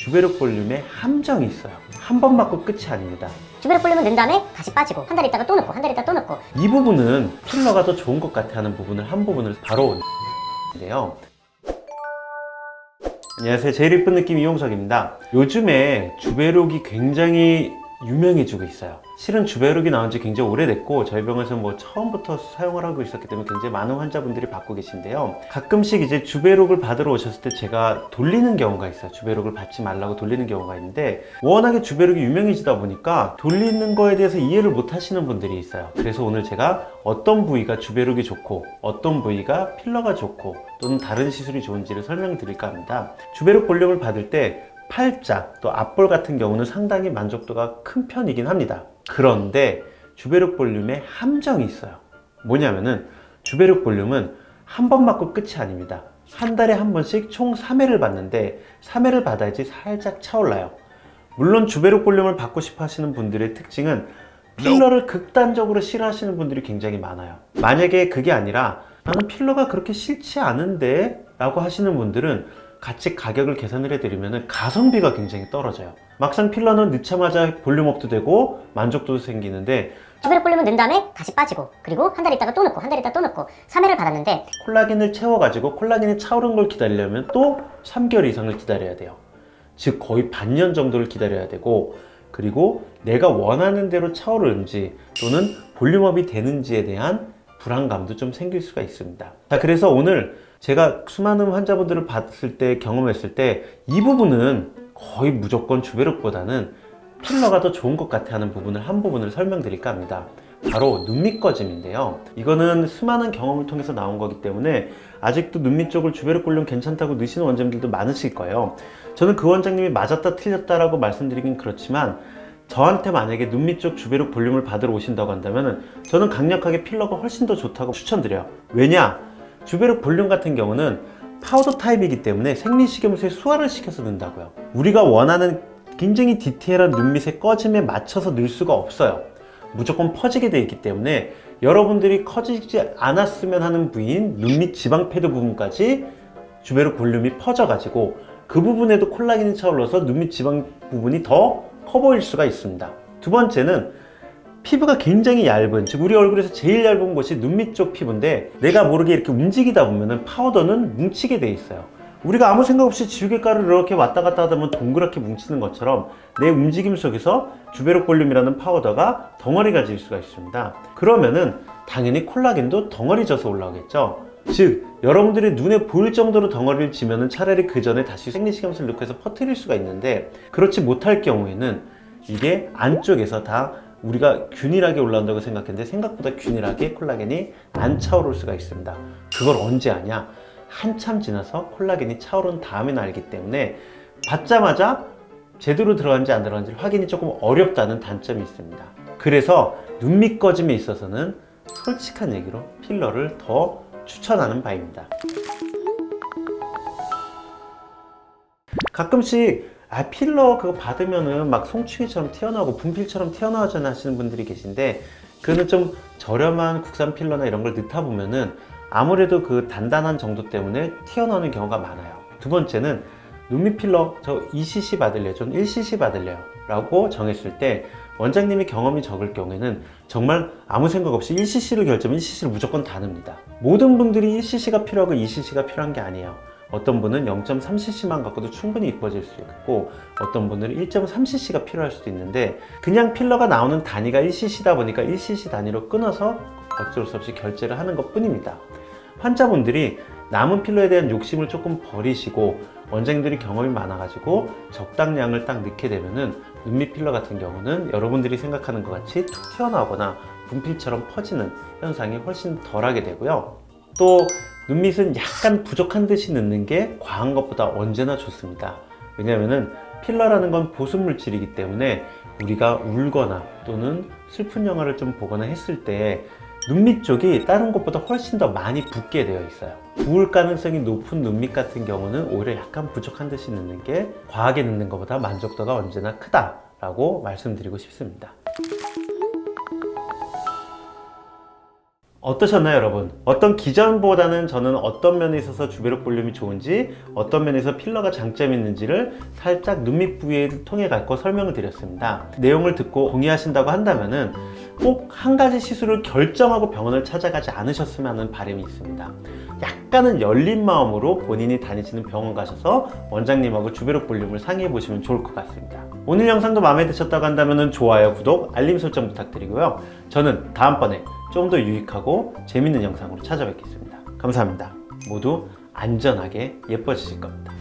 주베륵 볼륨에 함정이 있어요. 한 번 맞고 끝이 아닙니다. 주베륵 볼륨은 넣은 다음에 다시 빠지고 한 달 있다가 또 넣고 한 달 있다가 또 넣고. 이 부분은 필러가 더 좋은 것 같아 하는 한 부분을 바로 인데요. 안녕하세요. 제일 이쁜 느낌 이용석입니다. 요즘에 주베륵이 굉장히 유명해지고 있어요. 실은 주베륵이 나온 지 굉장히 오래됐고 저희 병원에서 처음부터 사용을 하고 있었기 때문에 굉장히 많은 환자분들이 받고 계신데요. 가끔씩 이제 주베륵을 받으러 오셨을 때 제가 돌리는 경우가 있어요. 주베륵을 받지 말라고 돌리는 경우가 있는데 워낙에 주베륵이 유명해지다 보니까 돌리는 거에 대해서 이해를 못 하시는 분들이 있어요. 그래서 오늘 제가 어떤 부위가 주베륵이 좋고 어떤 부위가 필러가 좋고 또는 다른 시술이 좋은지를 설명드릴까 합니다. 주베륵 볼륨을 받을 때 팔자 또 앞볼 같은 경우는 상당히 만족도가 큰 편이긴 합니다. 그런데 주베륵 볼륨에 함정이 있어요. 뭐냐면은 주베륵 볼륨은 한 번 맞고 끝이 아닙니다. 한 달에 한 번씩 총 3회를 받는데 3회를 받아야지 살짝 차올라요. 물론 주베륵 볼륨을 받고 싶어 하시는 분들의 특징은 필러를 극단적으로 싫어하시는 분들이 굉장히 많아요. 만약에 그게 아니라 나는 필러가 그렇게 싫지 않은데 라고 하시는 분들은 같이 가격을 계산을 해드리면 가성비가 굉장히 떨어져요. 막상 필러는 넣자마자 볼륨업도 되고 만족도도 생기는데 주베륵 볼륨은 넣은 다음에 다시 빠지고 그리고 한 달 있다가 또 넣고 한 달 있다가 또 넣고 3회를 받았는데 콜라겐을 채워가지고 콜라겐이 차오른 걸 기다리려면 또 3개월 이상을 기다려야 돼요. 즉 거의 반년 정도를 기다려야 되고 그리고 내가 원하는 대로 차오르는지 또는 볼륨업이 되는지에 대한 불안감도 좀 생길 수가 있습니다. 자, 그래서 오늘 제가 수많은 환자분들을 봤을 때 경험했을 때 이 부분은 거의 무조건 주베륵보다는 필러가 더 좋은 것 같아 하는 한 부분을 설명드릴까 합니다. 바로 눈밑 꺼짐인데요. 이거는 수많은 경험을 통해서 나온 거기 때문에 아직도 눈밑 쪽을 주베륵 볼륨 괜찮다고 넣으시는 원장님들도 많으실 거예요. 저는 그 원장님이 맞았다 틀렸다라고 말씀드리긴 그렇지만 저한테 만약에 눈밑 쪽 주베륵 볼륨을 받으러 오신다고 한다면 저는 강력하게 필러가 훨씬 더 좋다고 추천드려요. 왜냐? 주베륵 볼륨 같은 경우는 파우더 타입이기 때문에 생리식염수에 수화를 시켜서 넣는다고요. 우리가 원하는 굉장히 디테일한 눈밑의 꺼짐에 맞춰서 넣을 수가 없어요. 무조건 퍼지게 되어 있기 때문에 여러분들이 커지지 않았으면 하는 부위인 눈밑 지방 패드 부분까지 주베륵 볼륨이 퍼져가지고 그 부분에도 콜라겐이 차올라서 눈밑 지방 부분이 더 커 보일 수가 있습니다. 두 번째는 피부가 굉장히 얇은, 즉 우리 얼굴에서 제일 얇은 곳이 눈밑 쪽 피부인데 내가 모르게 이렇게 움직이다 보면 파우더는 뭉치게 돼 있어요. 우리가 아무 생각 없이 지우개가루를 이렇게 왔다 갔다 하다 보면 동그랗게 뭉치는 것처럼 내 움직임 속에서 주베륵 볼륨이라는 파우더가 덩어리가 질 수가 있습니다. 그러면은 당연히 콜라겐도 덩어리 져서 올라오겠죠. 즉 여러분들이 눈에 보일 정도로 덩어리를 지면은 차라리 그 전에 다시 생리식염수를 넣고 해서 퍼뜨릴 수가 있는데 그렇지 못할 경우에는 이게 안쪽에서 다 우리가 균일하게 올라온다고 생각했는데 생각보다 균일하게 콜라겐이 안 차오를 수가 있습니다. 그걸 언제 아냐? 한참 지나서 콜라겐이 차오른 다음에 알기 때문에 받자마자 제대로 들어간지 안 들어간지 확인이 조금 어렵다는 단점이 있습니다. 그래서 눈밑 꺼짐에 있어서는 솔직한 얘기로 필러를 더 추천하는 바입니다. 가끔씩 필러 그거 받으면은 막 송충이처럼 튀어나오고 분필처럼 튀어나오잖아 하시는 분들이 계신데 그거는 좀 저렴한 국산 필러나 이런 걸 넣다 보면은 아무래도 그 단단한 정도 때문에 튀어나오는 경우가 많아요. 두 번째는 눈밑 필러 저 2cc 받을래요? 전 1cc 받을래요? 라고 정했을 때 원장님이 경험이 적을 경우에는 정말 아무 생각 없이 1cc를 결정하면 1cc를 무조건 다 넣습니다. 모든 분들이 1cc가 필요하고 2cc가 필요한 게 아니에요. 어떤 분은 0.3cc만 갖고도 충분히 이뻐질 수 있고 어떤 분은 1.3cc가 필요할 수도 있는데 그냥 필러가 나오는 단위가 1cc다 보니까 1cc 단위로 끊어서 어쩔 수 없이 결제를 하는 것 뿐입니다. 환자분들이 남은 필러에 대한 욕심을 조금 버리시고 원장님들이 경험이 많아가지고 적당량을 딱 넣게 되면은 눈밑 필러 같은 경우는 여러분들이 생각하는 것 같이 툭 튀어나오거나 분필처럼 퍼지는 현상이 훨씬 덜하게 되고요. 또 눈밑은 약간 부족한 듯이 넣는 게 과한 것보다 언제나 좋습니다. 왜냐면은 필러라는 건 보습 물질이기 때문에 우리가 울거나 또는 슬픈 영화를 좀 보거나 했을 때 눈밑 쪽이 다른 곳보다 훨씬 더 많이 붓게 되어 있어요. 부을 가능성이 높은 눈밑 같은 경우는 오히려 약간 부족한 듯이 넣는 게 과하게 넣는 것보다 만족도가 언제나 크다라고 말씀드리고 싶습니다. 어떠셨나요, 여러분? 어떤 기전보다는 저는 어떤 면에 있어서 주베록 볼륨이 좋은지, 어떤 면에서 필러가 장점이 있는지를 살짝 눈밑 부위를 통해 갖고 설명을 드렸습니다. 내용을 듣고 동의하신다고 한다면은 꼭 한 가지 시술을 결정하고 병원을 찾아가지 않으셨으면 하는 바람이 있습니다. 약간은 열린 마음으로 본인이 다니시는 병원 가셔서 원장님하고 주베록 볼륨을 상의해 보시면 좋을 것 같습니다. 오늘 영상도 마음에 드셨다고 한다면 좋아요, 구독, 알림 설정 부탁드리고요. 저는 다음번에 좀 더 유익하고 재밌는 영상으로 찾아뵙겠습니다. 감사합니다. 모두 안전하게 예뻐지실 겁니다.